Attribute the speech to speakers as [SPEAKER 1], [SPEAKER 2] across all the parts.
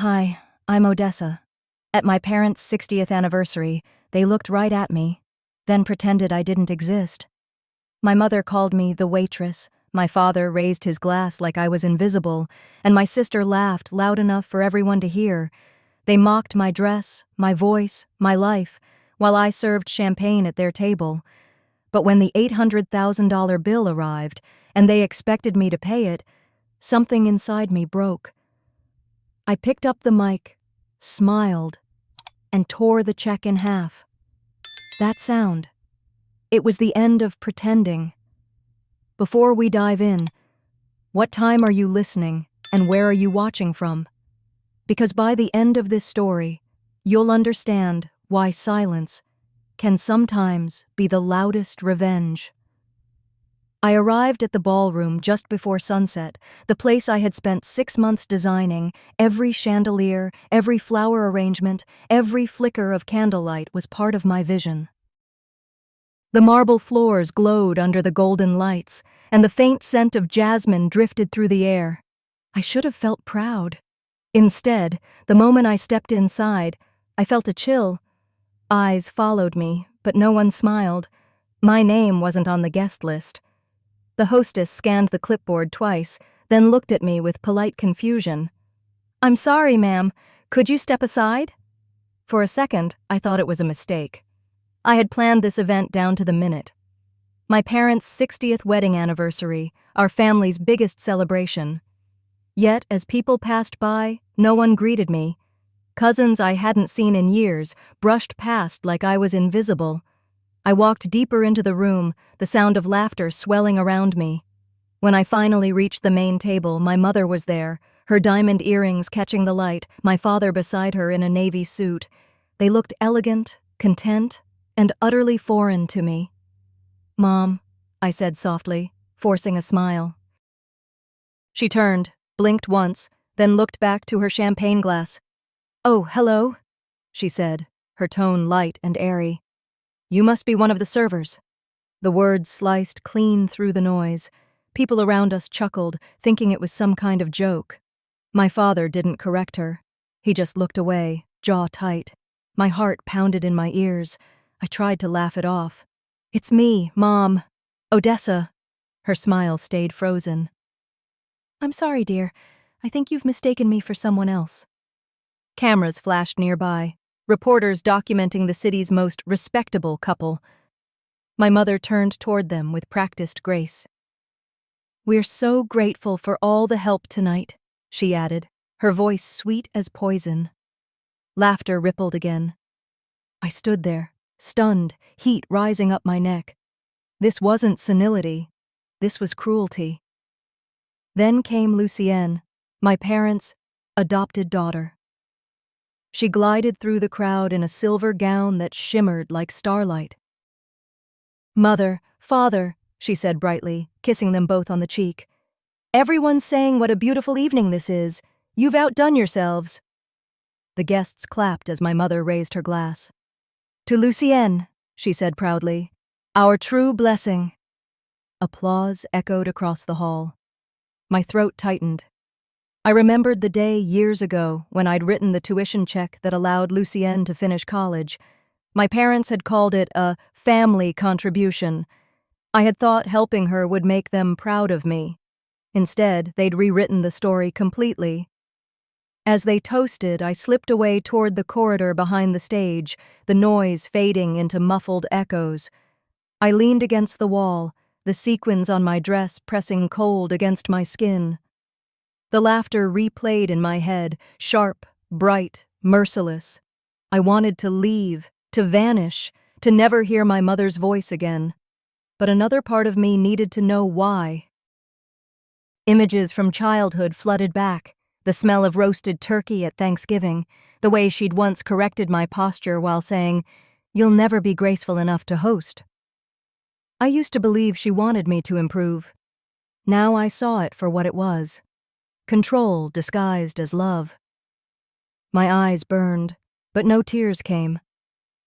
[SPEAKER 1] Hi, I'm Odessa. At my parents' 60th anniversary, they looked right at me, then pretended I didn't exist. My mother called me the waitress, my father raised his glass like I was invisible, and my sister laughed loud enough for everyone to hear. They mocked my dress, my voice, my life, while I served champagne at their table. But when the $800,000 bill arrived, and they expected me to pay it, something inside me broke. I picked up the mic, smiled, and tore the check in half. That sound. It was the end of pretending. Before we dive in, what time are you listening and where are you watching from? Because by the end of this story, you'll understand why silence can sometimes be the loudest revenge. I arrived at the ballroom just before sunset, the place I had spent 6 months designing. Every chandelier, every flower arrangement, every flicker of candlelight was part of my vision. The marble floors glowed under the golden lights, and the faint scent of jasmine drifted through the air. I should have felt proud. Instead, the moment I stepped inside, I felt a chill. Eyes followed me, but no one smiled. My name wasn't on the guest list. The hostess scanned the clipboard twice, then looked at me with polite confusion. "I'm sorry, ma'am. Could you step aside?" For a second, I thought it was a mistake. I had planned this event down to the minute. My parents' 60th wedding anniversary, our family's biggest celebration. Yet, as people passed by, no one greeted me. Cousins I hadn't seen in years brushed past like I was invisible. I walked deeper into the room, the sound of laughter swelling around me. When I finally reached the main table, my mother was there, her diamond earrings catching the light, my father beside her in a navy suit. They looked elegant, content, and utterly foreign to me. "Mom," I said softly, forcing a smile. She turned, blinked once, then looked back to her champagne glass. "Oh, hello," she said, her tone light and airy. "You must be one of the servers." The words sliced clean through the noise. People around us chuckled, thinking it was some kind of joke. My father didn't correct her. He just looked away, jaw tight. My heart pounded in my ears. I tried to laugh it off. "It's me, Mom. Odessa." Her smile stayed frozen. "I'm sorry, dear. I think you've mistaken me for someone else." Cameras flashed nearby, reporters documenting the city's most respectable couple. My mother turned toward them with practiced grace. "We're so grateful for all the help tonight," she added, her voice sweet as poison. Laughter rippled again. I stood there, stunned, heat rising up my neck. This wasn't senility. This was cruelty. Then came Lucienne, my parents' adopted daughter. She glided through the crowd in a silver gown that shimmered like starlight. "Mother, father," she said brightly, kissing them both on the cheek. "Everyone's saying what a beautiful evening this is. You've outdone yourselves." The guests clapped as my mother raised her glass. "To Lucienne," she said proudly, "our true blessing." Applause echoed across the hall. My throat tightened. I remembered the day years ago when I'd written the tuition check that allowed Lucienne to finish college. My parents had called it a family contribution. I had thought helping her would make them proud of me. Instead, they'd rewritten the story completely. As they toasted, I slipped away toward the corridor behind the stage, the noise fading into muffled echoes. I leaned against the wall, the sequins on my dress pressing cold against my skin. The laughter replayed in my head, sharp, bright, merciless. I wanted to leave, to vanish, to never hear my mother's voice again. But another part of me needed to know why. Images from childhood flooded back, the smell of roasted turkey at Thanksgiving, the way she'd once corrected my posture while saying, "You'll never be graceful enough to host." I used to believe she wanted me to improve. Now I saw it for what it was. Control disguised as love. My eyes burned, but no tears came.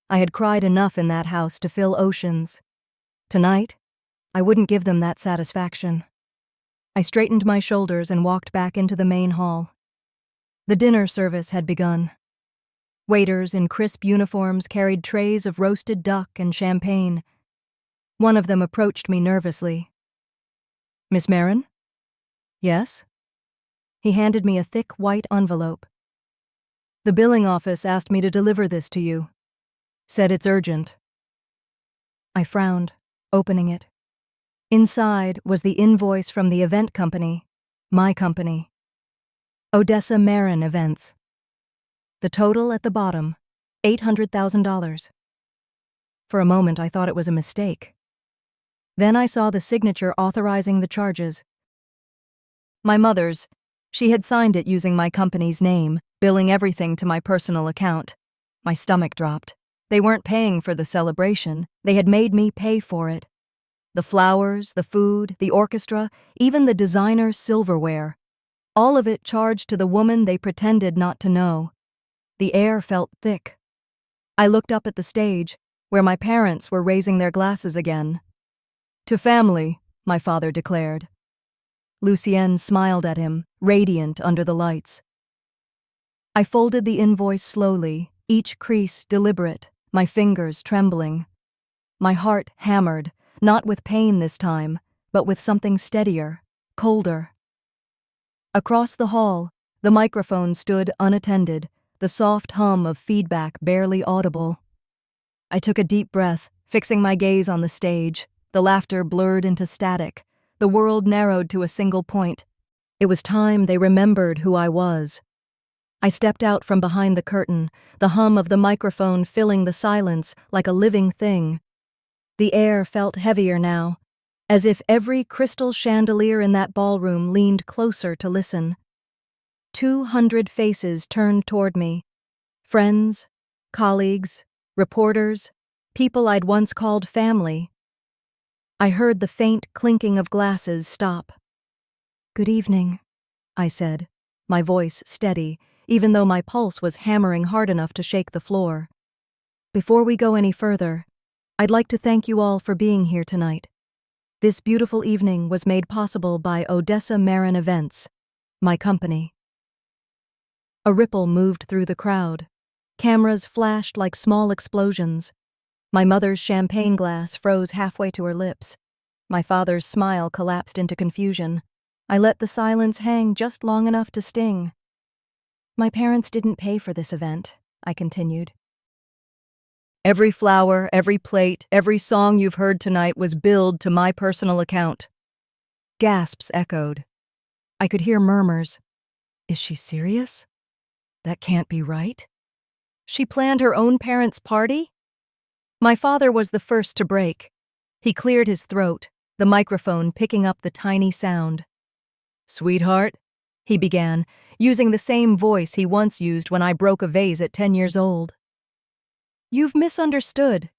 [SPEAKER 1] I had cried enough in that house to fill oceans. Tonight, I wouldn't give them that satisfaction. I straightened my shoulders and walked back into the main hall. The dinner service had begun. Waiters in crisp uniforms carried trays of roasted duck and champagne. One of them approached me nervously. "Miss Marin?" "Yes?" He handed me a thick white envelope. "The billing office asked me to deliver this to you. Said it's urgent." I frowned, opening it. Inside was the invoice from the event company, my company. Odessa Marin Events. The total at the bottom, $800,000. For a moment I thought it was a mistake. Then I saw the signature authorizing the charges. My mother's. She had signed it using my company's name, billing everything to my personal account. My stomach dropped. They weren't paying for the celebration. They had made me pay for it. The flowers, the food, the orchestra, even the designer silverware. All of it charged to the woman they pretended not to know. The air felt thick. I looked up at the stage, where my parents were raising their glasses again. "To family," my father declared. Lucienne smiled at him, radiant under the lights. I folded the invoice slowly, each crease deliberate, my fingers trembling. My heart hammered, not with pain this time, but with something steadier, colder. Across the hall, the microphone stood unattended, the soft hum of feedback barely audible. I took a deep breath, fixing my gaze on the stage. The laughter blurred into static. The world narrowed to a single point. It was time they remembered who I was. I stepped out from behind the curtain, the hum of the microphone filling the silence like a living thing. The air felt heavier now, as if every crystal chandelier in that ballroom leaned closer to listen. 200 faces turned toward me. Friends, colleagues, reporters, people I'd once called family. I heard the faint clinking of glasses stop. "Good evening," I said, my voice steady, even though my pulse was hammering hard enough to shake the floor. "Before we go any further, I'd like to thank you all for being here tonight. This beautiful evening was made possible by Odessa Marin Events, my company." A ripple moved through the crowd. Cameras flashed like small explosions. My mother's champagne glass froze halfway to her lips. My father's smile collapsed into confusion. I let the silence hang just long enough to sting. "My parents didn't pay for this event," I continued. "Every flower, every plate, every song you've heard tonight was billed to my personal account." Gasps echoed. I could hear murmurs. "Is she serious? That can't be right. She planned her own parents' party?" My father was the first to break. He cleared his throat, the microphone picking up the tiny sound. "Sweetheart," he began, using the same voice he once used when I broke a vase at 10 years old. "You've misunderstood.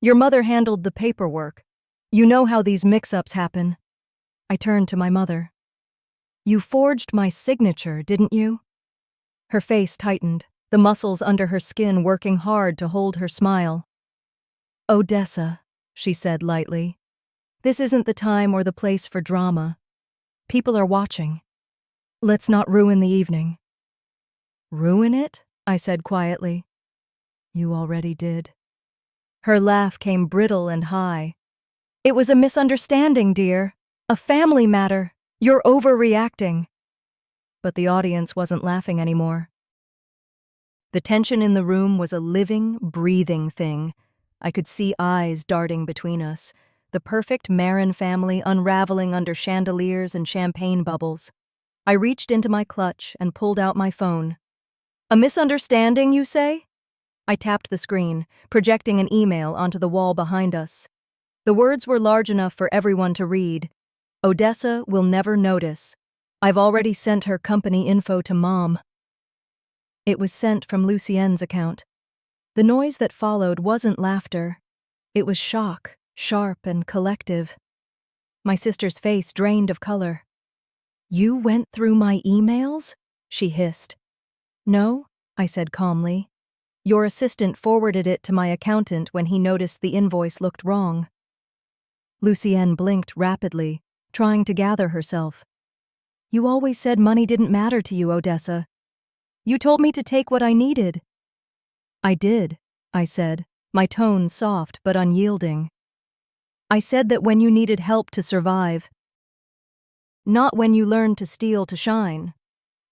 [SPEAKER 1] Your mother handled the paperwork. You know how these mix-ups happen." I turned to my mother. "You forged my signature, didn't you?" Her face tightened, the muscles under her skin working hard to hold her smile. "Odessa," she said lightly. "This isn't the time or the place for drama. People are watching. Let's not ruin the evening." "Ruin it?" I said quietly. "You already did." Her laugh came brittle and high. "It was a misunderstanding, dear. A family matter. You're overreacting." But the audience wasn't laughing anymore. The tension in the room was a living, breathing thing. I could see eyes darting between us, the perfect Marin family unraveling under chandeliers and champagne bubbles. I reached into my clutch and pulled out my phone. "A misunderstanding, you say?" I tapped the screen, projecting an email onto the wall behind us. The words were large enough for everyone to read. "Odessa will never notice. I've already sent her company info to Mom." It was sent from Lucienne's account. The noise that followed wasn't laughter. It was shock, sharp and collective. My sister's face drained of color. "You went through my emails?" she hissed. "No," I said calmly. "Your assistant forwarded it to my accountant when he noticed the invoice looked wrong." Lucienne blinked rapidly, trying to gather herself. "You always said money didn't matter to you, Odessa. You told me to take what I needed." "I did," I said, my tone soft but unyielding. "I said that when you needed help to survive, not when you learned to steal to shine."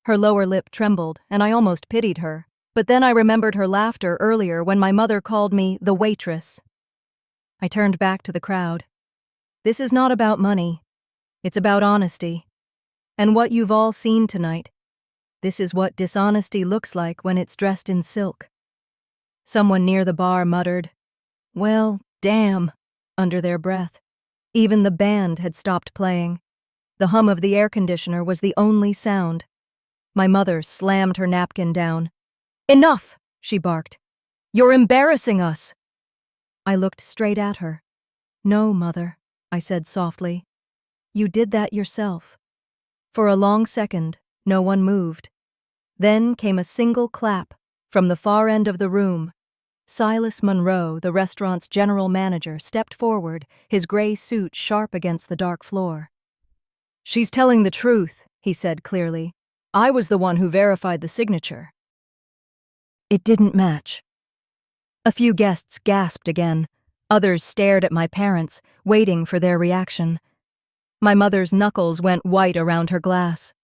[SPEAKER 1] Her lower lip trembled, and I almost pitied her. But then I remembered her laughter earlier when my mother called me the waitress. I turned back to the crowd. This is not about money. It's about honesty. And what you've all seen tonight. This is what dishonesty looks like when it's dressed in silk. Someone near the bar muttered, "Well, damn," under their breath. Even the band had stopped playing. The hum of the air conditioner was the only sound. My mother slammed her napkin down. "Enough!" she barked. "You're embarrassing us!" I looked straight at her. "No, Mother," I said softly. "You did that yourself." For a long second, no one moved. Then came a single clap from the far end of the room. Silas Monroe, the restaurant's general manager, stepped forward, his gray suit sharp against the dark floor. "She's telling the truth," he said clearly. "I was the one who verified the signature." It didn't match. A few guests gasped again. Others stared at my parents, waiting for their reaction. My mother's knuckles went white around her glass.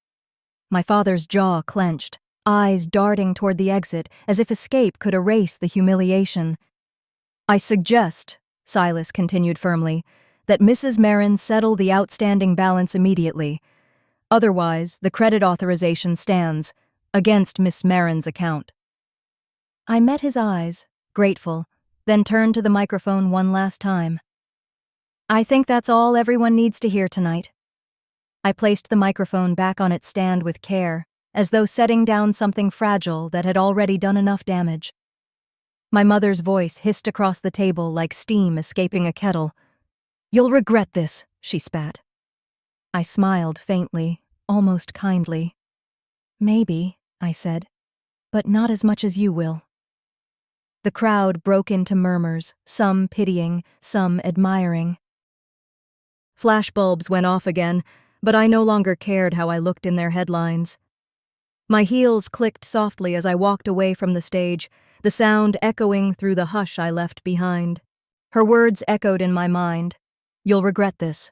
[SPEAKER 1] My father's jaw clenched, eyes darting toward the exit as if escape could erase the humiliation. "I suggest," Silas continued firmly, "that Mrs. Marin settle the outstanding balance immediately. Otherwise, the credit authorization stands against Miss Marin's account." I met his eyes, grateful, then turned to the microphone one last time. "I think that's all everyone needs to hear tonight." I placed the microphone back on its stand with care, as though setting down something fragile that had already done enough damage. My mother's voice hissed across the table like steam escaping a kettle. "You'll regret this," she spat. I smiled faintly, almost kindly. "Maybe," I said, "but not as much as you will." The crowd broke into murmurs, some pitying, some admiring. Flashbulbs went off again, but I no longer cared how I looked in their headlines. My heels clicked softly as I walked away from the stage, the sound echoing through the hush I left behind. Her words echoed in my mind. "You'll regret this."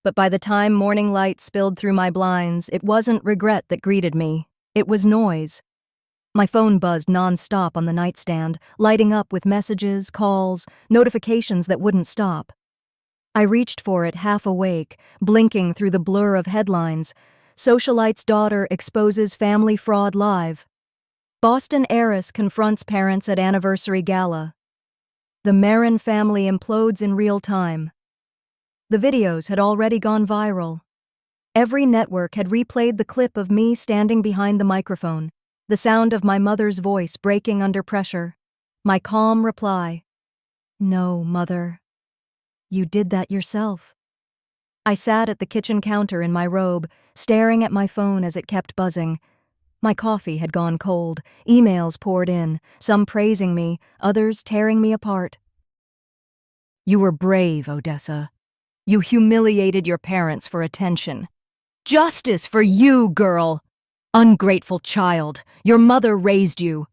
[SPEAKER 1] But by the time morning light spilled through my blinds, it wasn't regret that greeted me. It was noise. My phone buzzed non-stop on the nightstand, lighting up with messages, calls, notifications that wouldn't stop. I reached for it half awake, blinking through the blur of headlines. Socialite's daughter exposes family fraud live. Boston heiress confronts parents at anniversary gala. The Marin family implodes in real time. The videos had already gone viral. Every network had replayed the clip of me standing behind the microphone, the sound of my mother's voice breaking under pressure. My calm reply, "No, Mother. You did that yourself." I sat at the kitchen counter in my robe, staring at my phone as it kept buzzing. My coffee had gone cold, emails poured in, some praising me, others tearing me apart. "You were brave, Odessa. You humiliated your parents for attention. Justice for you, girl! Ungrateful child, your mother raised you."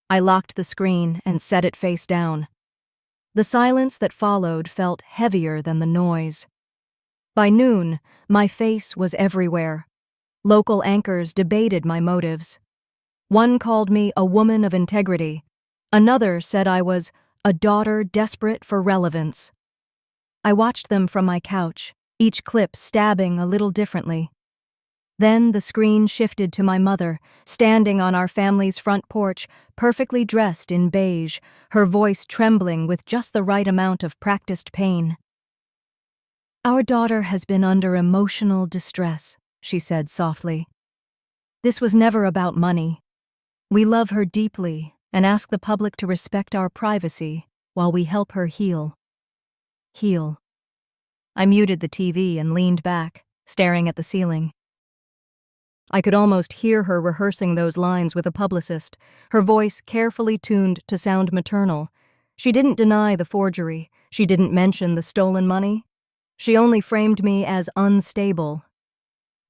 [SPEAKER 1] I locked the screen and set it face down. The silence that followed felt heavier than the noise. By noon, my face was everywhere. Local anchors debated my motives. One called me a woman of integrity. Another said I was a daughter desperate for relevance. I watched them from my couch, each clip stabbing a little differently. Then the screen shifted to my mother, standing on our family's front porch, perfectly dressed in beige, her voice trembling with just the right amount of practiced pain. "Our daughter has been under emotional distress," she said softly. "This was never about money. We love her deeply and ask the public to respect our privacy while we help her heal." Heal. I muted the TV and leaned back, staring at the ceiling. I could almost hear her rehearsing those lines with a publicist, her voice carefully tuned to sound maternal. She didn't deny the forgery. She didn't mention the stolen money. She only framed me as unstable.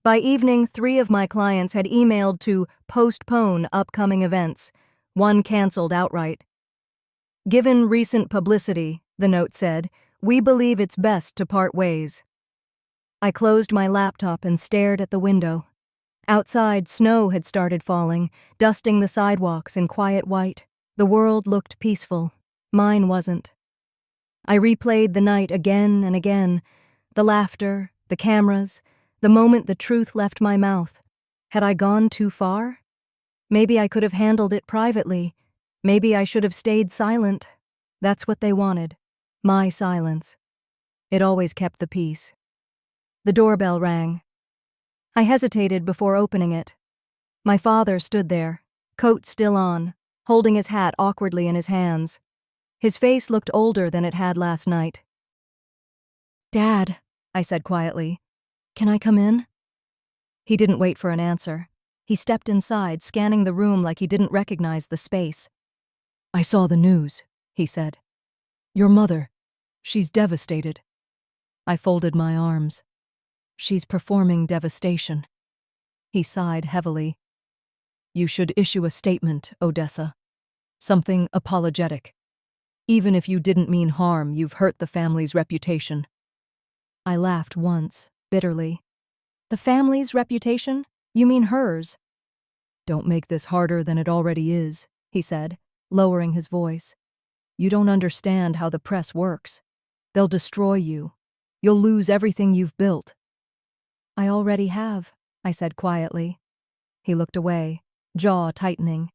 [SPEAKER 1] By evening, 3 of my clients had emailed to postpone upcoming events. One canceled outright. Given recent publicity, the note said, we believe it's best to part ways. I closed my laptop and stared at the window. Outside, snow had started falling, dusting the sidewalks in quiet white. The world looked peaceful. Mine wasn't. I replayed the night again and again. The laughter, the cameras, the moment the truth left my mouth. Had I gone too far? Maybe I could have handled it privately. Maybe I should have stayed silent. That's what they wanted. My silence. It always kept the peace. The doorbell rang. I hesitated before opening it. My father stood there, coat still on, holding his hat awkwardly in his hands. His face looked older than it had last night. "Dad," I said quietly, "can I come in?" He didn't wait for an answer. He stepped inside, scanning the room like he didn't recognize the space. "I saw the news," he said. "Your mother, she's devastated." I folded my arms. "She's performing devastation." He sighed heavily. "You should issue a statement, Odessa. Something apologetic. Even if you didn't mean harm, you've hurt the family's reputation." I laughed once, bitterly. "The family's reputation? You mean hers?" "Don't make this harder than it already is," he said, lowering his voice. "You don't understand how the press works. They'll destroy you. You'll lose everything you've built." "I already have," I said quietly. He looked away, jaw tightening.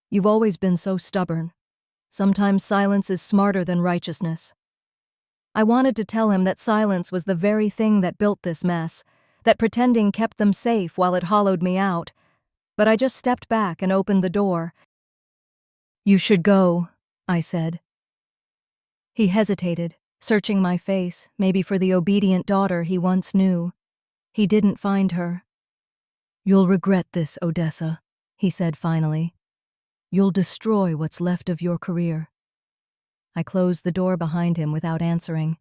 [SPEAKER 1] "You've always been so stubborn. Sometimes silence is smarter than righteousness." I wanted to tell him that silence was the very thing that built this mess, that pretending kept them safe while it hollowed me out. But I just stepped back and opened the door. "You should go," I said. He hesitated, searching my face, maybe for the obedient daughter he once knew. He didn't find her. "You'll regret this, Odessa," he said finally. "You'll destroy what's left of your career." I closed the door behind him without answering.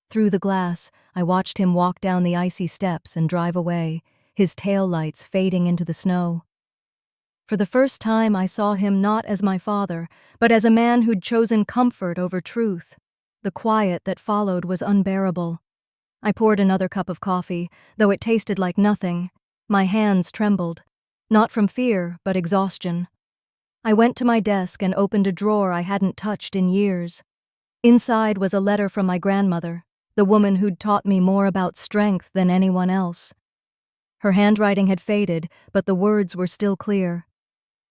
[SPEAKER 1] Through the glass, I watched him walk down the icy steps and drive away, his tail lights fading into the snow. For the first time, I saw him not as my father, but as a man who'd chosen comfort over truth. The quiet that followed was unbearable. I poured another cup of coffee, though it tasted like nothing. My hands trembled, not from fear, but exhaustion. I went to my desk and opened a drawer I hadn't touched in years. Inside was a letter from my grandmother, the woman who'd taught me more about strength than anyone else. Her handwriting had faded, but the words were still clear.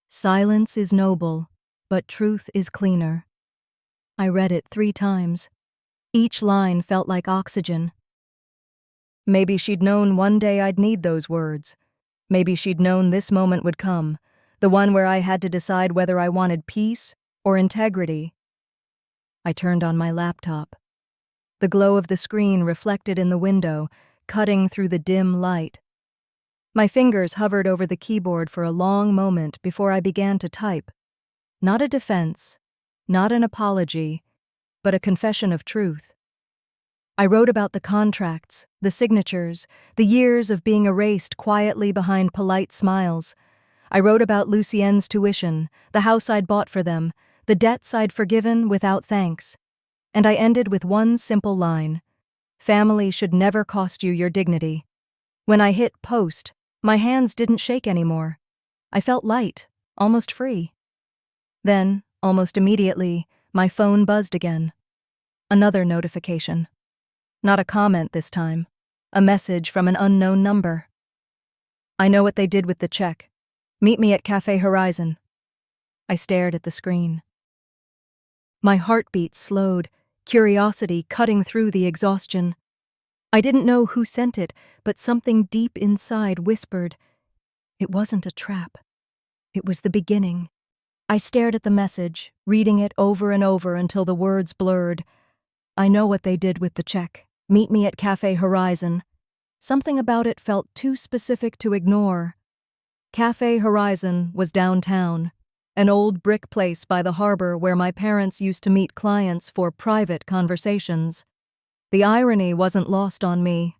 [SPEAKER 1] "Silence is noble, but truth is cleaner." I read it 3 times. Each line felt like oxygen. Maybe she'd known one day I'd need those words. Maybe she'd known this moment would come, the one where I had to decide whether I wanted peace or integrity. I turned on my laptop. The glow of the screen reflected in the window, cutting through the dim light. My fingers hovered over the keyboard for a long moment before I began to type. Not a defense, not an apology, but a confession of truth. I wrote about the contracts, the signatures, the years of being erased quietly behind polite smiles. I wrote about Lucienne's tuition, the house I'd bought for them, the debts I'd forgiven without thanks. And I ended with one simple line: "Family should never cost you your dignity." When I hit post, my hands didn't shake anymore. I felt light, almost free. Then, almost immediately, my phone buzzed again. Another notification. Not a comment this time. A message from an unknown number. "I know what they did with the check. Meet me at Café Horizon." I stared at the screen. My heartbeat slowed, curiosity cutting through the exhaustion. I didn't know who sent it, but something deep inside whispered, it wasn't a trap. It was the beginning. I stared at the message, reading it over and over until the words blurred. "I know what they did with the check. Meet me at Café Horizon." Something about it felt too specific to ignore. Café Horizon was downtown, an old brick place by the harbor where my parents used to meet clients for private conversations. The irony wasn't lost on me.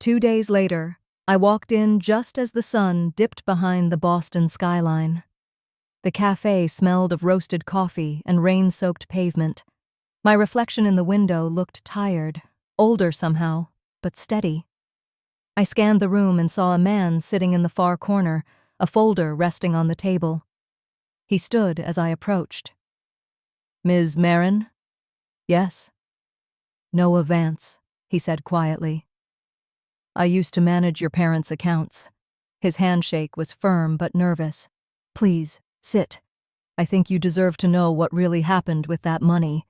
[SPEAKER 1] 2 days later, I walked in just as the sun dipped behind the Boston skyline. The cafe smelled of roasted coffee and rain-soaked pavement. My reflection in the window looked tired, older somehow, but steady. I scanned the room and saw a man sitting in the far corner, a folder resting on the table. He stood as I approached. "Ms. Marin?" "Yes." "Noah Vance," he said quietly. "I used to manage your parents' accounts." His handshake was firm but nervous. "Please, sit. I think you deserve to know what really happened with that money."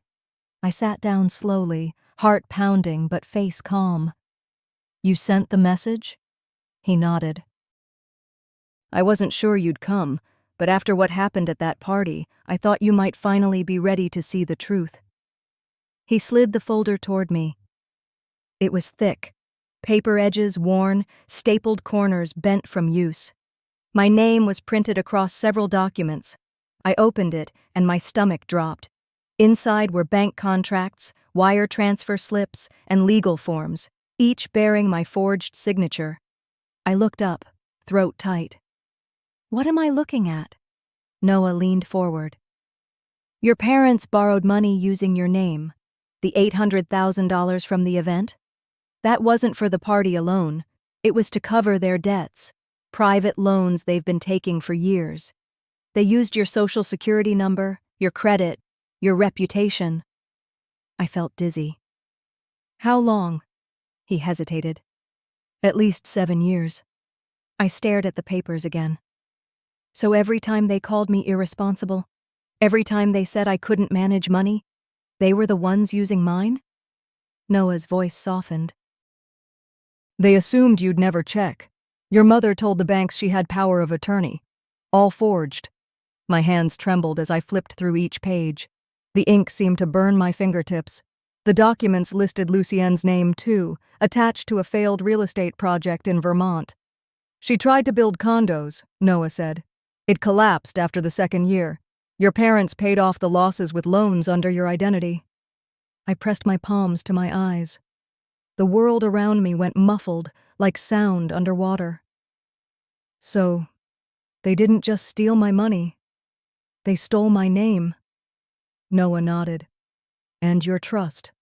[SPEAKER 1] I sat down slowly, heart pounding but face calm. "You sent the message?" He nodded. "I wasn't sure you'd come, but after what happened at that party, I thought you might finally be ready to see the truth." He slid the folder toward me. It was thick, paper edges worn, stapled corners bent from use. My name was printed across several documents. I opened it, and my stomach dropped. Inside were bank contracts, wire transfer slips, and legal forms, each bearing my forged signature. I looked up, throat tight. "What am I looking at?" Noah leaned forward. "Your parents borrowed money using your name. The $800,000 from the event? That wasn't for the party alone. It was to cover their debts, private loans they've been taking for years. They used your social security number, your credit, your reputation." I felt dizzy. "How long?" He hesitated. "At least 7 years." I stared at the papers again. "So every time they called me irresponsible, every time they said I couldn't manage money, they were the ones using mine?" Noah's voice softened. "They assumed you'd never check. Your mother told the banks she had power of attorney. All forged." My hands trembled as I flipped through each page. The ink seemed to burn my fingertips. The documents listed Lucienne's name, too, attached to a failed real estate project in Vermont. "She tried to build condos," Noah said. "It collapsed after the second year. Your parents paid off the losses with loans under your identity." I pressed my palms to my eyes. The world around me went muffled, like sound underwater. "So, they didn't just steal my money. They stole my name." Noah nodded. "And your trust."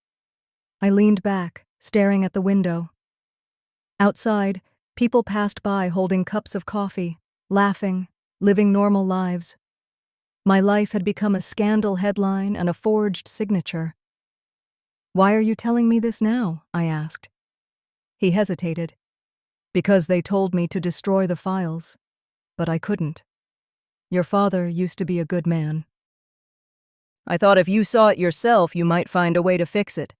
[SPEAKER 1] I leaned back, staring at the window. Outside, people passed by holding cups of coffee, laughing, living normal lives. My life had become a scandal headline and a forged signature. "Why are you telling me this now?" I asked. He hesitated. "Because they told me to destroy the files. But I couldn't. Your father used to be a good man. I thought if you saw it yourself, you might find a way to fix it."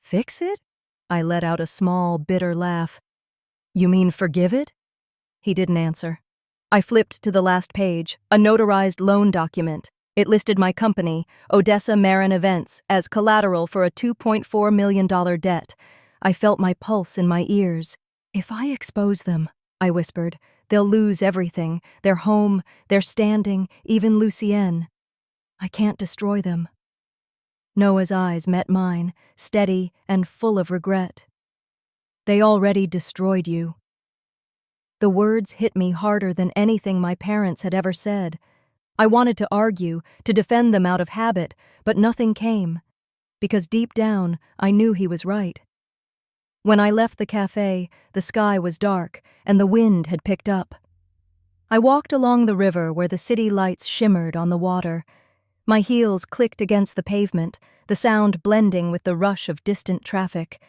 [SPEAKER 1] "Fix it?" I let out a small, bitter laugh. "You mean forgive it?" He didn't answer. I flipped to the last page, a notarized loan document. It listed my company, Odessa Marin Events, as collateral for a $2.4 million debt. I felt my pulse in my ears. "If I expose them," I whispered, "they'll lose everything, their home, their standing, even Lucienne. I can't destroy them." Noah's eyes met mine, steady and full of regret. "They already destroyed you." The words hit me harder than anything my parents had ever said. I wanted to argue, to defend them out of habit, but nothing came, because deep down I knew he was right. When I left the cafe, the sky was dark and the wind had picked up. I walked along the river where the city lights shimmered on the water. My heels clicked against the pavement, the sound blending with the rush of distant traffic.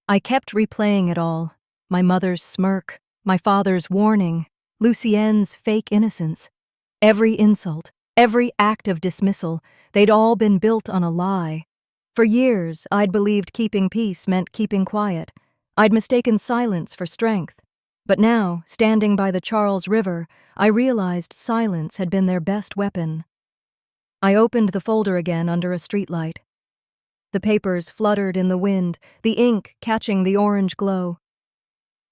[SPEAKER 1] I kept replaying it all. My mother's smirk, my father's warning, Lucienne's fake innocence. Every insult, every act of dismissal, they'd all been built on a lie. For years, I'd believed keeping peace meant keeping quiet. I'd mistaken silence for strength. But now, standing by the Charles River, I realized silence had been their best weapon. I opened the folder again under a streetlight. The papers fluttered in the wind, the ink catching the orange glow.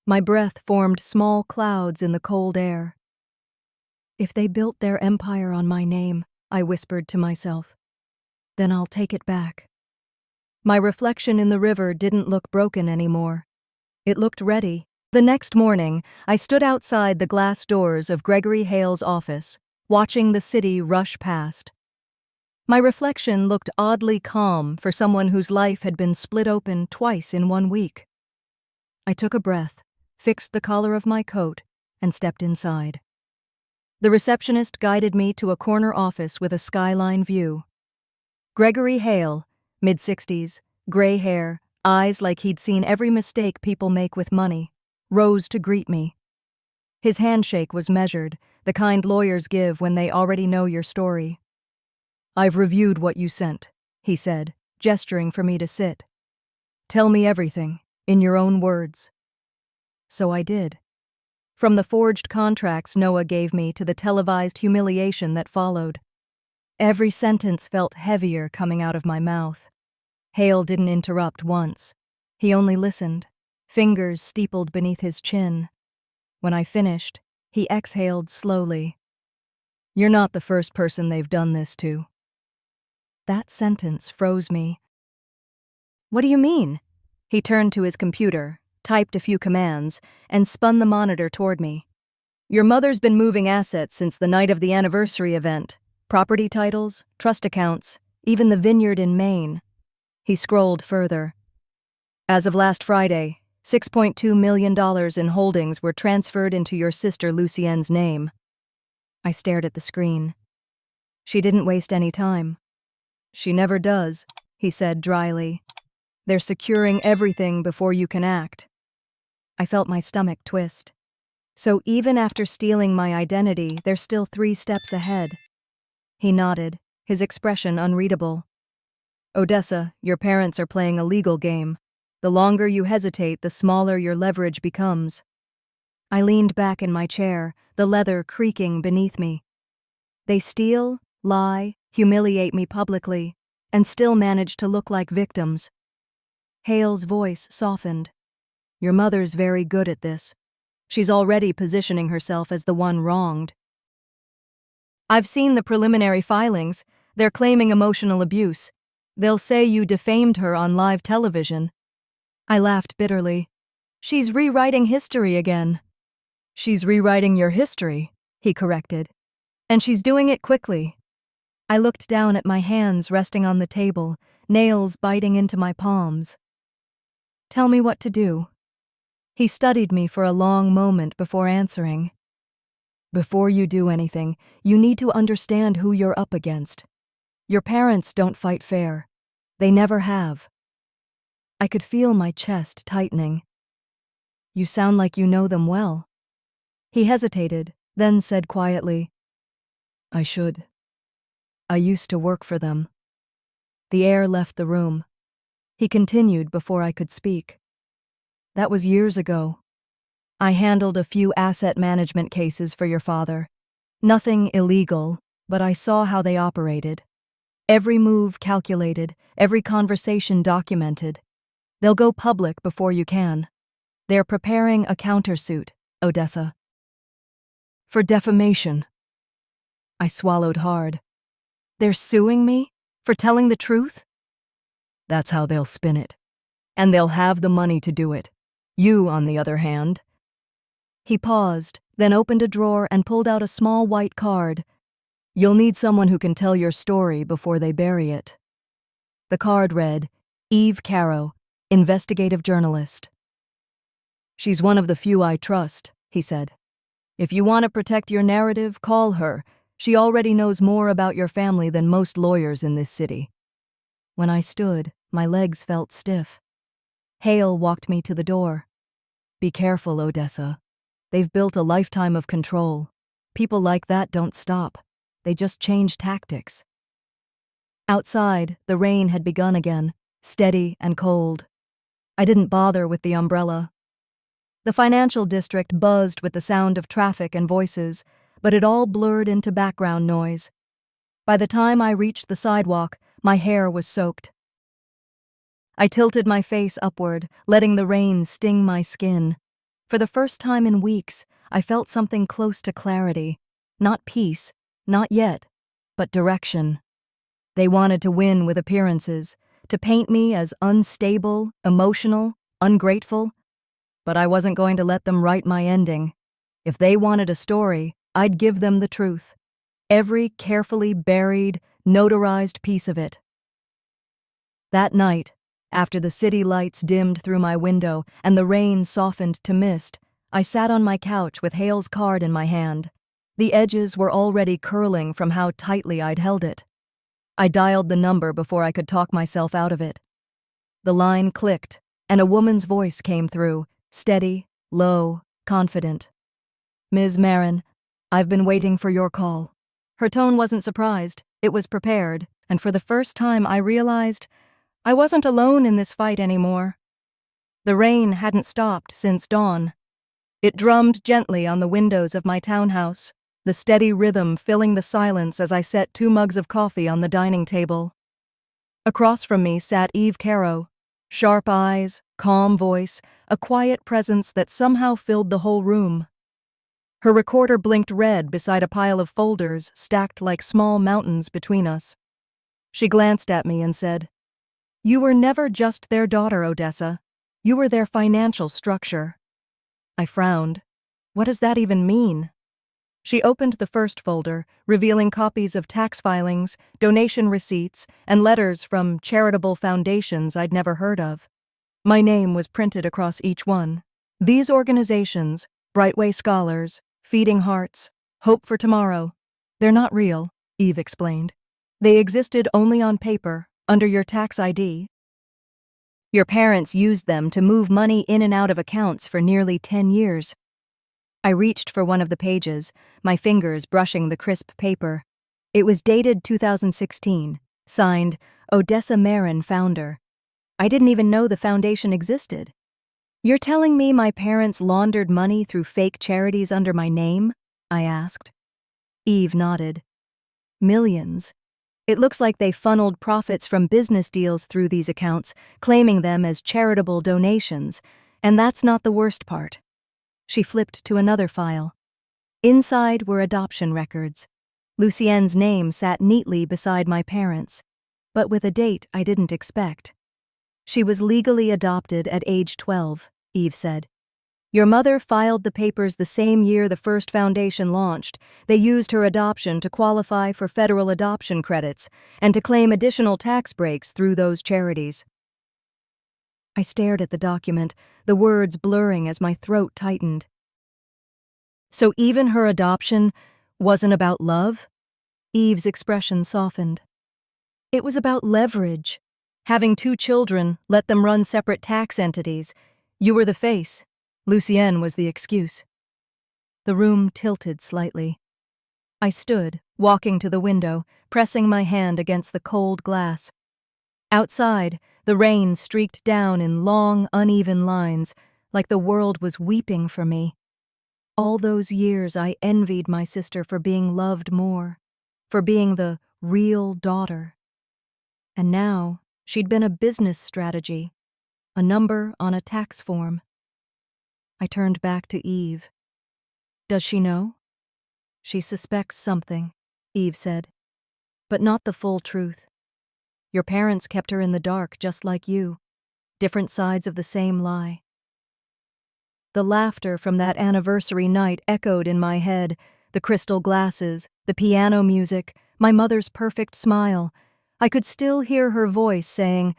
[SPEAKER 1] My breath formed small clouds in the cold air. "If they built their empire on my name," I whispered to myself, "then I'll take it back." My reflection in the river didn't look broken anymore. It looked ready. The next morning, I stood outside the glass doors of Gregory Hale's office, watching the city rush past. My reflection looked oddly calm for someone whose life had been split open twice in 1 week. I took a breath, fixed the collar of my coat, and stepped inside. The receptionist guided me to a corner office with a skyline view. Gregory Hale, mid-60s, gray hair, eyes like he'd seen every mistake people make with money, rose to greet me. His handshake was measured, the kind lawyers give when they already know your story. "I've reviewed what you sent," he said, gesturing for me to sit. "Tell me everything, in your own words." So I did. From the forged contracts Noah gave me to the televised humiliation that followed. Every sentence felt heavier coming out of my mouth. Hale didn't interrupt once. He only listened, fingers steepled beneath his chin. When I finished, he exhaled slowly. "You're not the first person they've done this to." That sentence froze me. "What do you mean?" He turned to his computer, typed a few commands, and spun the monitor toward me. "Your mother's been moving assets since the night of the anniversary event. Property titles, trust accounts, even the vineyard in Maine." He scrolled further. "As of last Friday, $6.2 million in holdings were transferred into your sister Lucienne's name." I stared at the screen. She didn't waste any time. "She never does," he said dryly. "They're securing everything before you can act." I felt my stomach twist. So even after stealing my identity, they're still 3 steps ahead. He nodded, his expression unreadable. "Odessa, your parents are playing a legal game. The longer you hesitate, the smaller your leverage becomes." I leaned back in my chair, the leather creaking beneath me. They steal, lie, humiliate me publicly, and still manage to look like victims. Hale's voice softened. "Your mother's very good at this. She's already positioning herself as the one wronged." "I've seen the preliminary filings. They're claiming emotional abuse. They'll say you defamed her on live television." I laughed bitterly. "She's rewriting history again." "She's rewriting your history," he corrected. "And she's doing it quickly." I looked down at my hands resting on the table, nails biting into my palms. "Tell me what to do." He studied me for a long moment before answering. "Before you do anything, you need to understand who you're up against. Your parents don't fight fair. They never have." I could feel my chest tightening. "You sound like you know them well." He hesitated, then said quietly, "I should. I used to work for them." The air left the room. He continued before I could speak. "That was years ago. I handled a few asset management cases for your father. Nothing illegal, but I saw how they operated. Every move calculated, every conversation documented. They'll go public before you can. They're preparing a countersuit, Odessa." "For defamation." I swallowed hard. "They're suing me? For telling the truth?" "That's how they'll spin it. And they'll have the money to do it. You, on the other hand." He paused, then opened a drawer and pulled out a small white card. "You'll need someone who can tell your story before they bury it." The card read, "Eve Caro, investigative journalist." "She's one of the few I trust," he said. "If you want to protect your narrative, call her. She already knows more about your family than most lawyers in this city." When I stood, my legs felt stiff. Hale walked me to the door. "Be careful, Odessa. They've built a lifetime of control. People like that don't stop. They just change tactics." Outside, the rain had begun again, steady and cold. I didn't bother with the umbrella. The financial district buzzed with the sound of traffic and voices, but it all blurred into background noise. By the time I reached the sidewalk, my hair was soaked. I tilted my face upward, letting the rain sting my skin. For the first time in weeks, I felt something close to clarity. Not peace, not yet, but direction. They wanted to win with appearances, to paint me as unstable, emotional, ungrateful. But I wasn't going to let them write my ending. If they wanted a story, I'd give them the truth. Every carefully buried, notarized piece of it. That night, after the city lights dimmed through my window and the rain softened to mist, I sat on my couch with Hale's card in my hand. The edges were already curling from how tightly I'd held it. I dialed the number before I could talk myself out of it. The line clicked, and a woman's voice came through, steady, low, confident. "Ms. Marin, I've been waiting for your call." Her tone wasn't surprised, it was prepared, and for the first time I realized I wasn't alone in this fight anymore. The rain hadn't stopped since dawn. It drummed gently on the windows of my townhouse, the steady rhythm filling the silence as I set 2 mugs of coffee on the dining table. Across from me sat Eve Caro, sharp eyes, calm voice, a quiet presence that somehow filled the whole room. Her recorder blinked red beside a pile of folders stacked like small mountains between us. She glanced at me and said, "You were never just their daughter, Odessa. You were their financial structure." I frowned. What does that even mean? She opened the first folder, revealing copies of tax filings, donation receipts, and letters from charitable foundations I'd never heard of. My name was printed across each one. These organizations, Brightway Scholars, Feeding Hearts, Hope for Tomorrow, they're not real, Eve explained. They existed only on paper, under your tax ID. Your parents used them to move money in and out of accounts for nearly 10 years. I reached for one of the pages, my fingers brushing the crisp paper. It was dated 2016, signed Odessa Marin, founder. I didn't even know the foundation existed. "You're telling me my parents laundered money through fake charities under my name?" I asked. Eve nodded. "Millions. It looks like they funneled profits from business deals through these accounts, claiming them as charitable donations, and that's not the worst part." She flipped to another file. Inside were adoption records. Lucienne's name sat neatly beside my parents', but with a date I didn't expect. "She was legally adopted at age 12, Eve said. "Your mother filed the papers the same year the first foundation launched. They used her adoption to qualify for federal adoption credits and to claim additional tax breaks through those charities." I stared at the document, the words blurring as my throat tightened. So even her adoption wasn't about love? Eve's expression softened. It was about leverage. Having 2 children, let them run separate tax entities. You were the face. Lucienne was the excuse. The room tilted slightly. I stood, walking to the window, pressing my hand against the cold glass. Outside, the rain streaked down in long, uneven lines, like the world was weeping for me. All those years I envied my sister for being loved more, for being the real daughter. And now, she'd been a business strategy, a number on a tax form. I turned back to Eve. "Does she know?" "She suspects something," Eve said, "but not the full truth. Your parents kept her in the dark just like you, different sides of the same lie." The laughter from that anniversary night echoed in my head, the crystal glasses, the piano music, my mother's perfect smile. I could still hear her voice saying,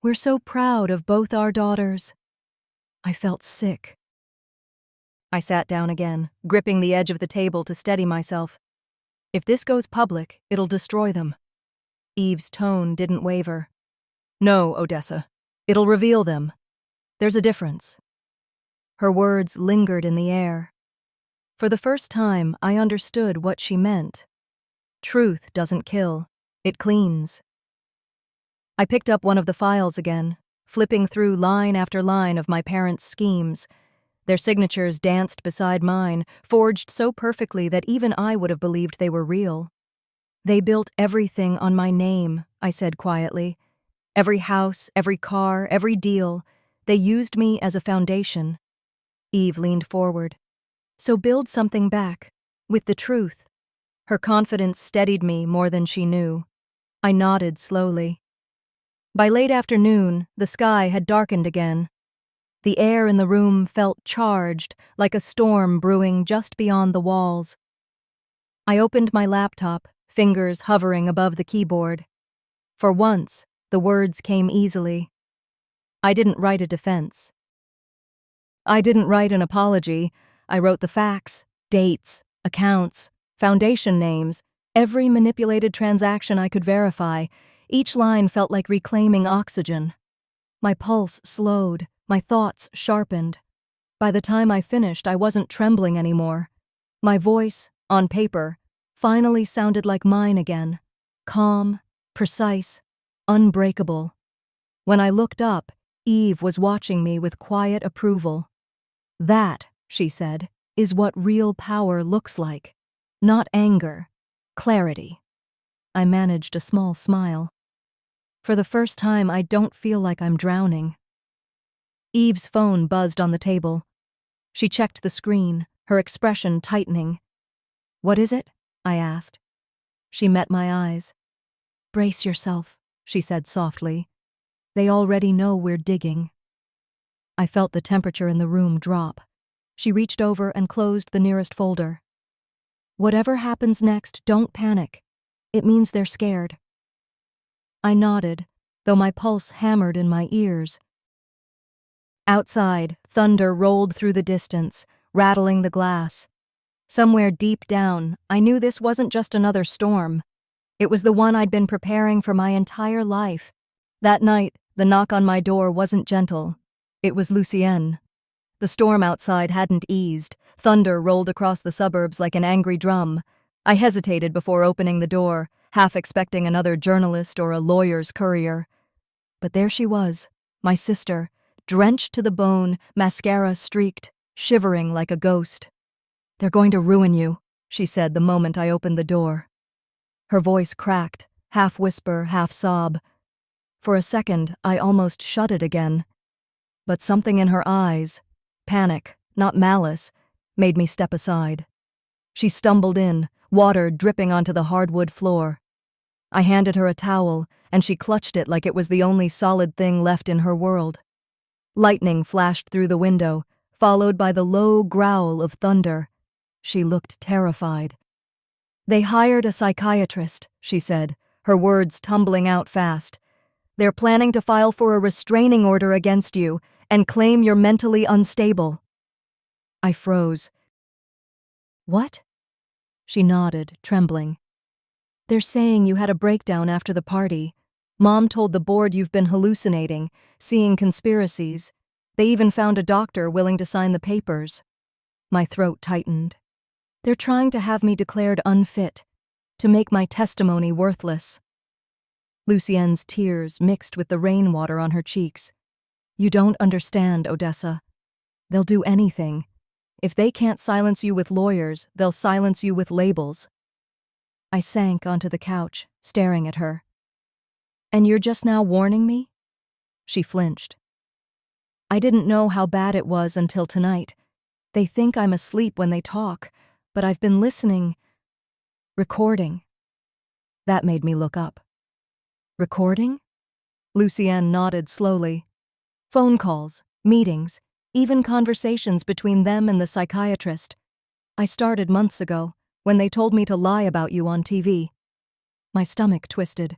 [SPEAKER 1] "We're so proud of both our daughters." I felt sick. I sat down again, gripping the edge of the table to steady myself. "If this goes public, it'll destroy them." Eve's tone didn't waver. "No, Odessa. It'll reveal them. There's a difference." Her words lingered in the air. For the first time, I understood what she meant. Truth doesn't kill, it cleans. I picked up one of the files again, flipping through line after line of my parents' schemes. Their signatures danced beside mine, forged so perfectly that even I would have believed they were real. "They built everything on my name," I said quietly. "Every house, every car, every deal. They used me as a foundation." Eve leaned forward. "So build something back, with the truth." Her confidence steadied me more than she knew. I nodded slowly. By late afternoon, the sky had darkened again. The air in the room felt charged, like a storm brewing just beyond the walls. I opened my laptop, fingers hovering above the keyboard. For once, the words came easily. I didn't write a defense. I didn't write an apology. I wrote the facts, dates, accounts, foundation names, every manipulated transaction I could verify. Each line felt like reclaiming oxygen. My pulse slowed, my thoughts sharpened. By the time I finished, I wasn't trembling anymore. My voice, on paper, finally sounded like mine again. Calm, precise, unbreakable. When I looked up, Eve was watching me with quiet approval. "That," she said, "is what real power looks like. Not anger, clarity." I managed a small smile. For the first time, I don't feel like I'm drowning. Eve's phone buzzed on the table. She checked the screen, her expression tightening. "What is it?" I asked. She met my eyes. "Brace yourself," she said softly. "They already know we're digging." I felt the temperature in the room drop. She reached over and closed the nearest folder. "Whatever happens next, don't panic. It means they're scared." I nodded, though my pulse hammered in my ears. Outside, thunder rolled through the distance, rattling the glass. Somewhere deep down, I knew this wasn't just another storm. It was the one I'd been preparing for my entire life. That night, the knock on my door wasn't gentle. It was Lucienne. The storm outside hadn't eased. Thunder rolled across the suburbs like an angry drum. I hesitated before opening the door, half expecting another journalist or a lawyer's courier. But there she was, my sister, drenched to the bone, mascara streaked, shivering like a ghost. "They're going to ruin you," she said the moment I opened the door. Her voice cracked, half whisper, half sob. For a second, I almost shut it again. But something in her eyes, panic, not malice, made me step aside. She stumbled in, water dripping onto the hardwood floor. I handed her a towel, and she clutched it like it was the only solid thing left in her world. Lightning flashed through the window, followed by the low growl of thunder. She looked terrified. "They hired a psychiatrist," she said, her words tumbling out fast. "They're planning to file for a restraining order against you and claim you're mentally unstable." I froze. "What?" She nodded, trembling. "They're saying you had a breakdown after the party. Mom told the board you've been hallucinating, seeing conspiracies. They even found a doctor willing to sign the papers." My throat tightened. "They're trying to have me declared unfit, to make my testimony worthless." Lucienne's tears mixed with the rainwater on her cheeks. "You don't understand, Odessa. They'll do anything. If they can't silence you with lawyers, they'll silence you with labels." I sank onto the couch, staring at her. "And you're just now warning me?" She flinched. "I didn't know how bad it was until tonight. They think I'm asleep when they talk, but I've been listening, recording." That made me look up. "Recording?" Lucienne nodded slowly. "Phone calls, meetings, even conversations between them and the psychiatrist. I started months ago, when they told me to lie about you on TV." My stomach twisted.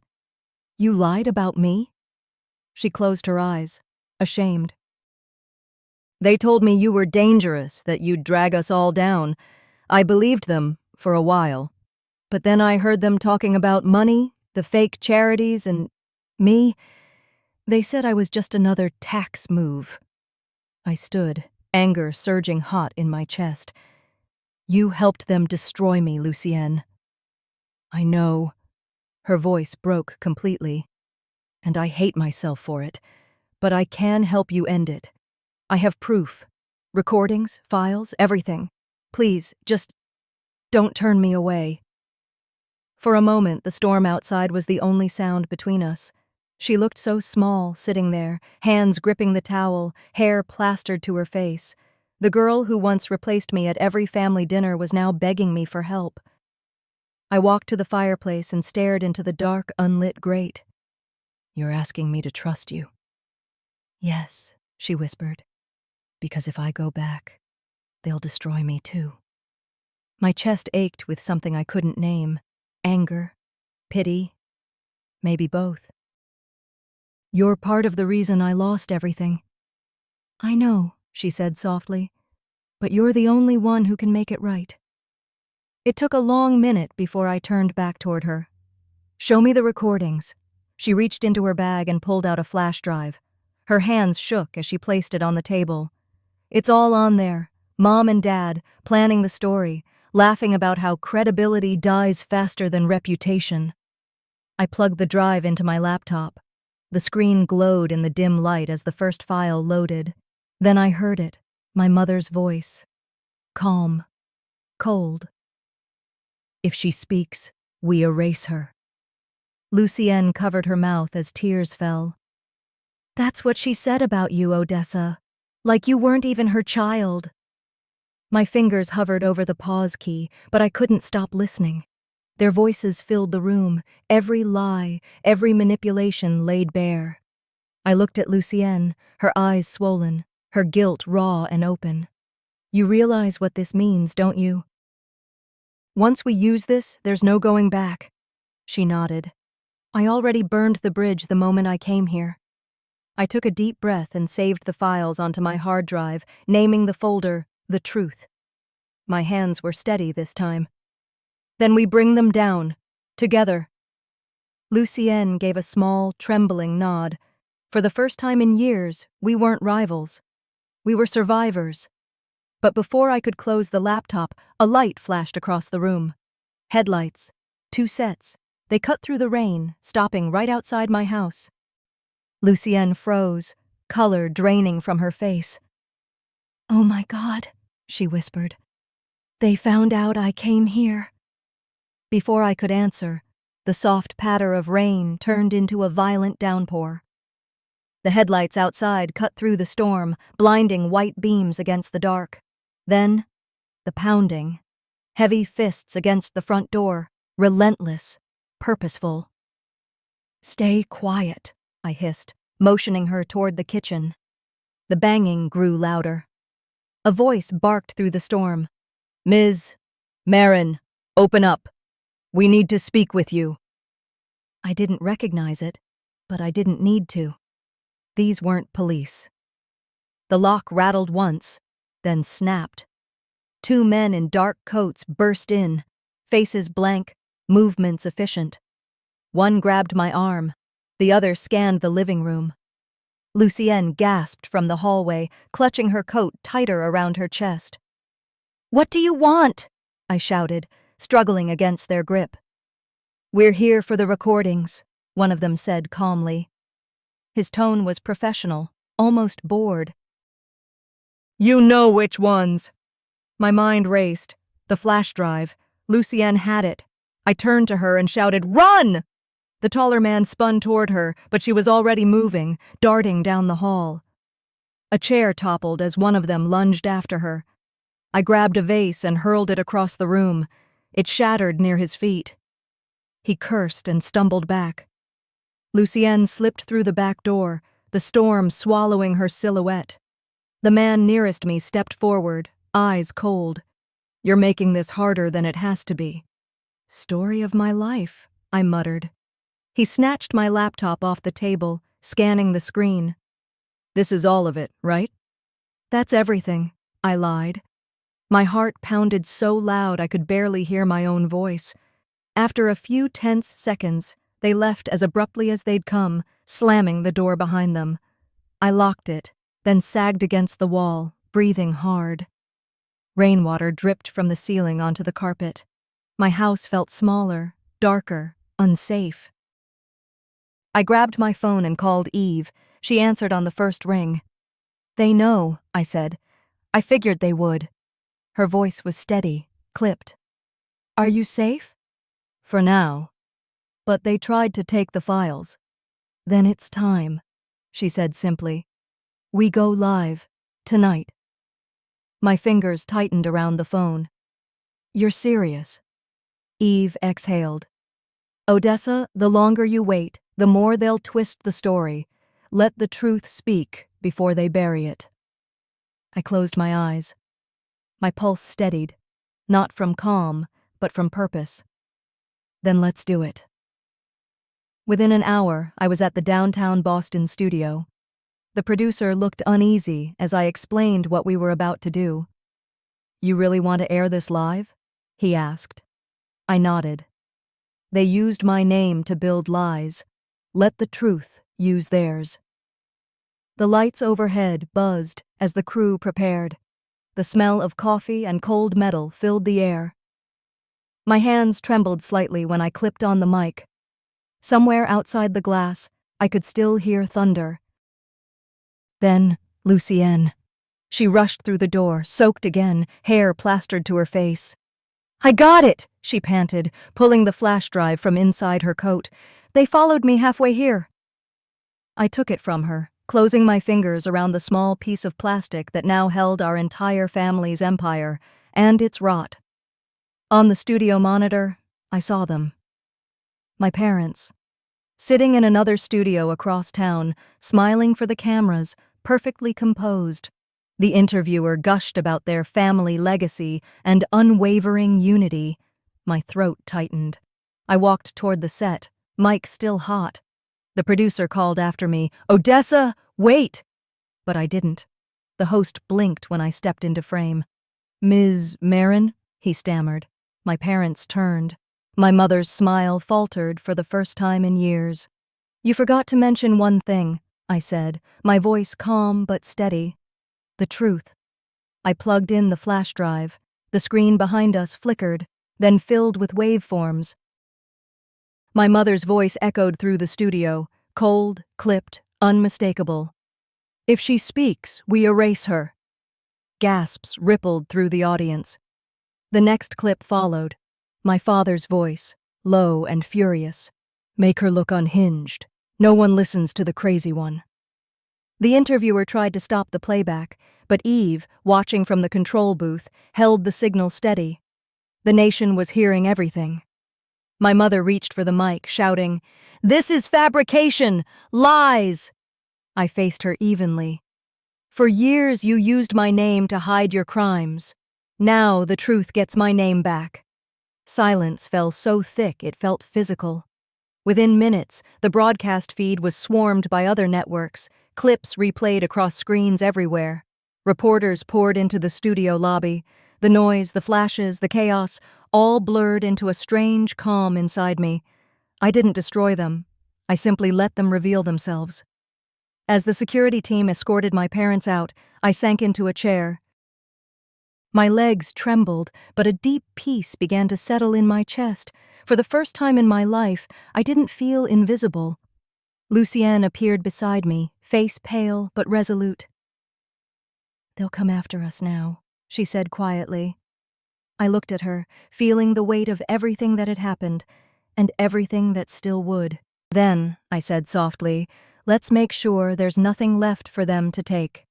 [SPEAKER 1] "You lied about me?" She closed her eyes, ashamed. "They told me you were dangerous, that you'd drag us all down. I believed them, for a while. But then I heard them talking about money, the fake charities, and me. They said I was just another tax move." I stood, anger surging hot in my chest. "You helped them destroy me, Lucienne." "I know." Her voice broke completely. "And I hate myself for it. But I can help you end it. I have proof. Recordings, files, everything. Please, just don't turn me away." For a moment, the storm outside was the only sound between us. She looked so small, sitting there, hands gripping the towel, hair plastered to her face. The girl who once replaced me at every family dinner was now begging me for help. I walked to the fireplace and stared into the dark, unlit grate. "You're asking me to trust you." "Yes," she whispered. because if I go back, they'll destroy me too. My chest ached with something I couldn't name. Anger, pity, maybe both. You're part of the reason I lost everything. I know, she said softly, but you're the only one who can make it right. It took a long minute before I turned back toward her. Show me the recordings. She reached into her bag and pulled out a flash drive. Her hands shook as she placed it on the table. It's all on there. Mom and Dad, planning the story, laughing about how credibility dies faster than reputation. I plugged the drive into my laptop. The screen glowed in the dim light as the first file loaded. Then I heard it, my mother's voice. Calm, cold. If she speaks, we erase her. Lucienne covered her mouth as tears fell. That's what she said about you, Odessa. Like you weren't even her child. My fingers hovered over the pause key, but I couldn't stop listening. Their voices filled the room, every lie, every manipulation laid bare. I looked at Lucienne, her eyes swollen, her guilt raw and open. You realize what this means, don't you? Once we use this, there's no going back. She nodded. I already burned the bridge the moment I came here. I took a deep breath and saved the files onto my hard drive, naming the folder The Truth. My hands were steady this time. Then we bring them down, together. Lucienne gave a small, trembling nod. For the first time in years, we weren't rivals. We were survivors. But before I could close the laptop, a light flashed across the room. Headlights. 2 sets. They cut through the rain, stopping right outside my house. Lucienne froze, color draining from her face. Oh my God, she whispered. They found out I came here. Before I could answer, the soft patter of rain turned into a violent downpour. The headlights outside cut through the storm, blinding white beams against the dark. Then, the pounding. Heavy fists against the front door, relentless, purposeful. Stay quiet, I hissed, motioning her toward the kitchen. The banging grew louder. A voice barked through the storm. Ms. Marin, open up. We need to speak with you. I didn't recognize it, but I didn't need to. These weren't police. The lock rattled once, then snapped. 2 men in dark coats burst in, faces blank, movements efficient. One grabbed my arm, the other scanned the living room. Lucienne gasped from the hallway, clutching her coat tighter around her chest. What do you want? I shouted, struggling against their grip. We're here for the recordings, one of them said calmly. His tone was professional, almost bored. You know which ones. My mind raced. The flash drive. Lucienne had it. I turned to her and shouted, Run! The taller man spun toward her, but she was already moving, darting down the hall. A chair toppled as one of them lunged after her. I grabbed a vase and hurled it across the room. It shattered near his feet. He cursed and stumbled back. Lucienne slipped through the back door, the storm swallowing her silhouette. The man nearest me stepped forward, eyes cold. You're making this harder than it has to be. Story of my life, I muttered. He snatched my laptop off the table, scanning the screen. This is all of it, right? That's everything, I lied. My heart pounded so loud I could barely hear my own voice. After a few tense seconds, they left as abruptly as they'd come, slamming the door behind them. I locked it, then sagged against the wall, breathing hard. Rainwater dripped from the ceiling onto the carpet. My house felt smaller, darker, unsafe. I grabbed my phone and called Eve. She answered on the first ring. They know, I said. I figured they would. Her voice was steady, clipped. Are you safe? For now. But they tried to take the files. Then it's time, she said simply. We go live, tonight. My fingers tightened around the phone. You're serious? Eve exhaled. Odessa, the longer you wait, the more they'll twist the story. Let the truth speak before they bury it. I closed my eyes. My pulse steadied, not from calm, but from purpose. Then let's do it. Within an hour, I was at the downtown Boston studio. The producer looked uneasy as I explained what we were about to do. "You really want to air this live?" he asked. I nodded. "They used my name to build lies. Let the truth use theirs." The lights overhead buzzed as the crew prepared. The smell of coffee and cold metal filled the air. My hands trembled slightly when I clipped on the mic. Somewhere outside the glass, I could still hear thunder. Then, Lucienne. She rushed through the door, soaked again, hair plastered to her face. "I got it!" she panted, pulling the flash drive from inside her coat. "They followed me halfway here." I took it from her, closing my fingers around the small piece of plastic that now held our entire family's empire, and its rot. On the studio monitor, I saw them. My parents. Sitting in another studio across town, smiling for the cameras, perfectly composed. The interviewer gushed about their family legacy and unwavering unity. My throat tightened. I walked toward the set, mic still hot. The producer called after me, "Odessa, wait!" But I didn't. The host blinked when I stepped into frame. "Ms. Marin?" he stammered. My parents turned. My mother's smile faltered for the first time in years. "You forgot to mention one thing," I said, my voice calm but steady. "The truth." I plugged in the flash drive. The screen behind us flickered, then filled with waveforms. My mother's voice echoed through the studio, cold, clipped, unmistakable. "If she speaks, we erase her." Gasps rippled through the audience. The next clip followed. My father's voice, low and furious. "Make her look unhinged. No one listens to the crazy one." The interviewer tried to stop the playback, but Eve, watching from the control booth, held the signal steady. The nation was hearing everything. My mother reached for the mic, shouting, "This is fabrication! Lies!" I faced her evenly. "For years you used my name to hide your crimes. Now the truth gets my name back." Silence fell so thick it felt physical. Within minutes, the broadcast feed was swarmed by other networks, clips replayed across screens everywhere. Reporters poured into the studio lobby. The noise, the flashes, the chaos, all blurred into a strange calm inside me. I didn't destroy them. I simply let them reveal themselves. As the security team escorted my parents out, I sank into a chair. My legs trembled, but a deep peace began to settle in my chest. For the first time in my life, I didn't feel invisible. Lucienne appeared beside me, face pale but resolute. "They'll come after us now," she said quietly. I looked at her, feeling the weight of everything that had happened, and everything that still would. "Then," I said softly, "let's make sure there's nothing left for them to take."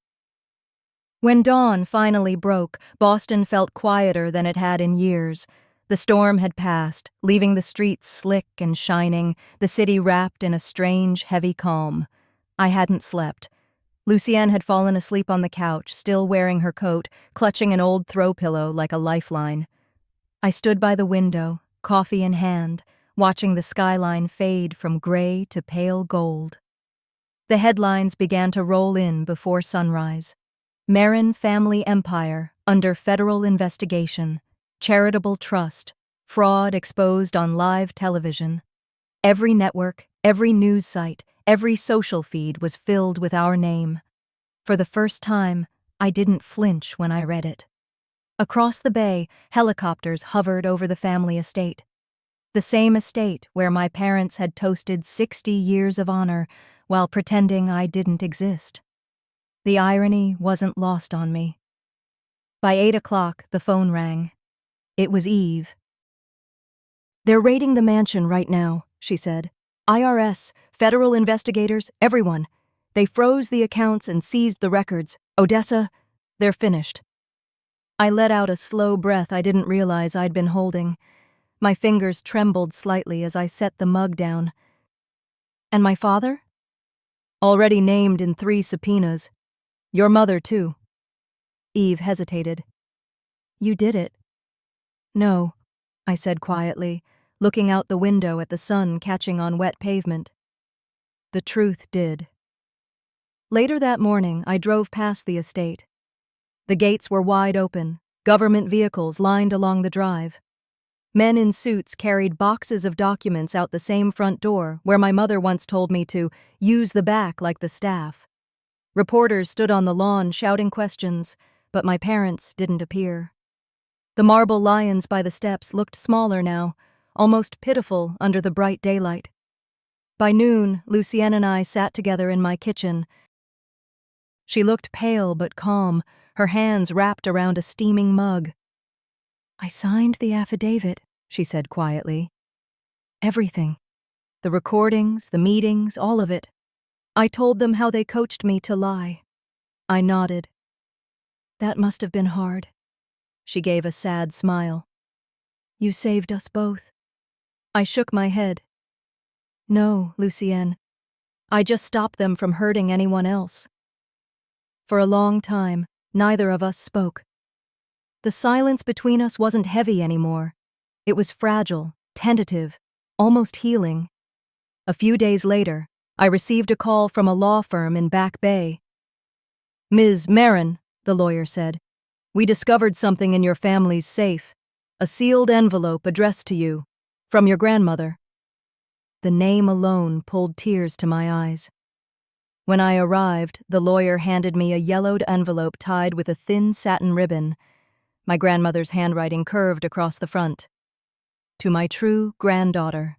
[SPEAKER 1] When dawn finally broke, Boston felt quieter than it had in years. The storm had passed, leaving the streets slick and shining, the city wrapped in a strange, heavy calm. I hadn't slept. Lucienne had fallen asleep on the couch, still wearing her coat, clutching an old throw pillow like a lifeline. I stood by the window, coffee in hand, watching the skyline fade from gray to pale gold. The headlines began to roll in before sunrise. Marin family empire under federal investigation. Charitable trust. Fraud exposed on live television. Every network, every news site, every social feed was filled with our name. For the first time, I didn't flinch when I read it. Across the bay, helicopters hovered over the family estate. The same estate where my parents had toasted 60 years of honor while pretending I didn't exist. The irony wasn't lost on me. By 8 o'clock, the phone rang. It was Eve. "They're raiding the mansion right now," she said. "IRS, federal investigators, everyone. They froze the accounts and seized the records. Odessa, they're finished." I let out a slow breath I didn't realize I'd been holding. My fingers trembled slightly as I set the mug down. "And my father?" "Already named in 3 subpoenas. Your mother, too." Eve hesitated. You did it. No, I said quietly, looking out the window at the sun catching on wet pavement. The truth did. Later that morning, I drove past the estate. The gates were wide open, government vehicles lined along the drive. Men in suits carried boxes of documents out the same front door where my mother once told me to use the back like the staff. Reporters stood on the lawn shouting questions, but my parents didn't appear. The marble lions by the steps looked smaller now, almost pitiful under the bright daylight. By noon, Lucienne and I sat together in my kitchen. She looked pale but calm, her hands wrapped around a steaming mug. I signed the affidavit, she said quietly. Everything. The recordings, the meetings, all of it. I told them how they coached me to lie. I nodded. That must have been hard. She gave a sad smile. You saved us both. I shook my head. No, Lucienne. I just stopped them from hurting anyone else. For a long time, neither of us spoke. The silence between us wasn't heavy anymore. It was fragile, tentative, almost healing. A few days later, I received a call from a law firm in Back Bay. Ms. Marin, the lawyer said, we discovered something in your family's safe, a sealed envelope addressed to you, from your grandmother. The name alone pulled tears to my eyes. When I arrived, the lawyer handed me a yellowed envelope tied with a thin satin ribbon. My grandmother's handwriting curved across the front. To my true granddaughter.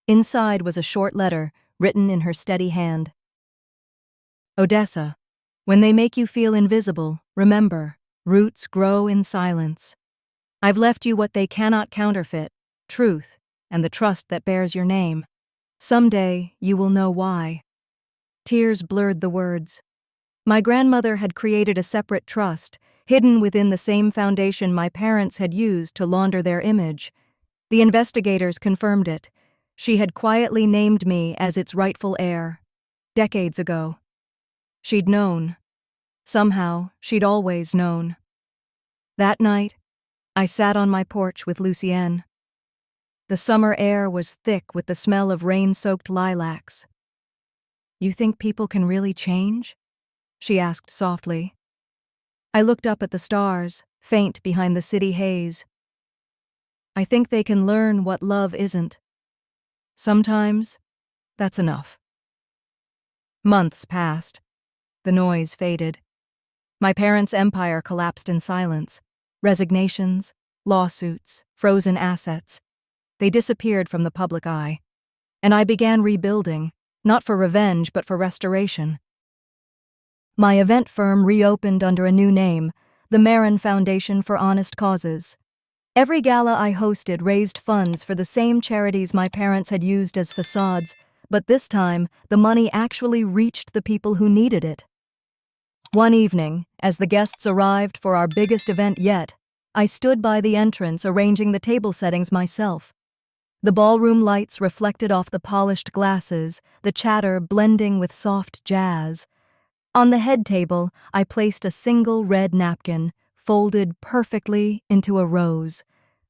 [SPEAKER 1] Inside was a short letter, written in her steady hand. Odessa, when they make you feel invisible, remember, roots grow in silence. I've left you what they cannot counterfeit, truth, and the trust that bears your name. Someday, you will know why. Tears blurred the words. My grandmother had created a separate trust, hidden within the same foundation my parents had used to launder their image. The investigators confirmed it. She had quietly named me as its rightful heir. Decades ago. She'd known. Somehow, she'd always known. That night, I sat on my porch with Lucienne. The summer air was thick with the smell of rain-soaked lilacs. You think people can really change? She asked softly. I looked up at the stars, faint behind the city haze. I think they can learn what love isn't. Sometimes, that's enough. Months passed. The noise faded. My parents' empire collapsed in silence. Resignations, lawsuits, frozen assets. They disappeared from the public eye. And I began rebuilding, not for revenge but for restoration. My event firm reopened under a new name, the Marin Foundation for Honest Causes. Every gala I hosted raised funds for the same charities my parents had used as facades, but this time, the money actually reached the people who needed it. One evening, as the guests arrived for our biggest event yet, I stood by the entrance arranging the table settings myself. The ballroom lights reflected off the polished glasses, the chatter blending with soft jazz. On the head table, I placed a single red napkin, folded perfectly into a rose,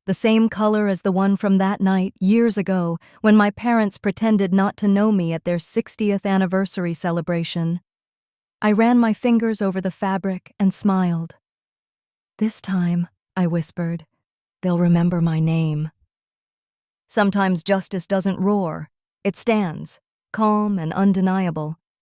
[SPEAKER 1] the same color as the one from that night years ago when my parents pretended not to know me at their 60th anniversary celebration. I ran my fingers over the fabric and smiled. This time, I whispered, they'll remember my name. Sometimes justice doesn't roar. It stands, calm and undeniable.